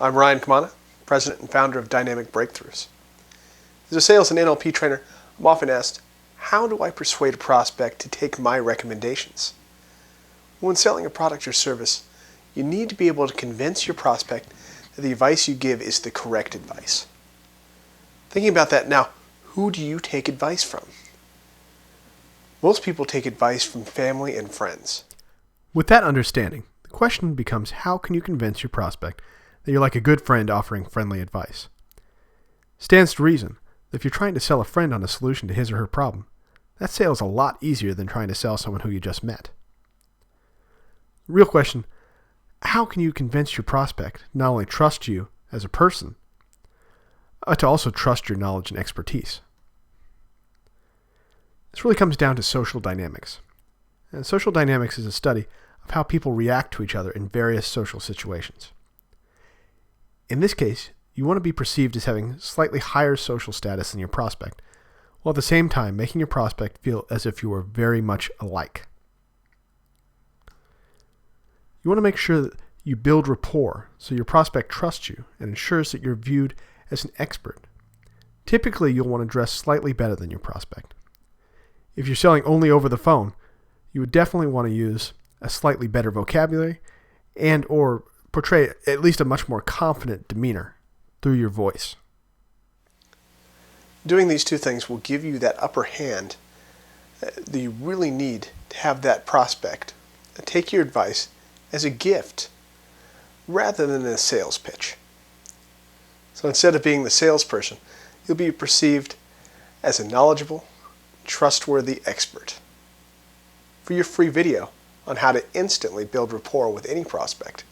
I'm Ryan Kamana, President and founder of Dynamic Breakthroughs. As a sales and NLP trainer, I'm often asked, how do I persuade a prospect to take my recommendations? When selling a product or service, you need to be able to convince your prospect that the advice you give is the correct advice. Thinking about that now, who do you take advice from? Most people take advice from family and friends. With that understanding, the question becomes, how can you convince your prospect that you're like a good friend offering friendly advice? It stands to reason that if you're trying to sell a friend on a solution to his or her problem, that sale is a lot easier than trying to sell someone who you just met. The real question, how can you convince your prospect to not only trust you as a person, but to also trust your knowledge and expertise? This really comes down to social dynamics. And social dynamics is a study of how people react to each other in various social situations. In this case, you want to be perceived as having slightly higher social status than your prospect, while at the same time making your prospect feel as if you were very much alike. You want to make sure that you build rapport so your prospect trusts you and ensures that you're viewed as an expert. Typically, you'll want to dress slightly better than your prospect. If you're selling only over the phone, you would definitely want to use a slightly better vocabulary and or portray at least a much more confident demeanor through your voice. Doing these two things will give you that upper hand that you really need to have that prospect take your advice as a gift rather than a sales pitch. So instead of being the salesperson, you'll be perceived as a knowledgeable, trustworthy expert. For your free video on how to instantly build rapport with any prospect,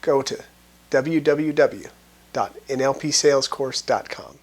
go to www.nlpsalescourse.com.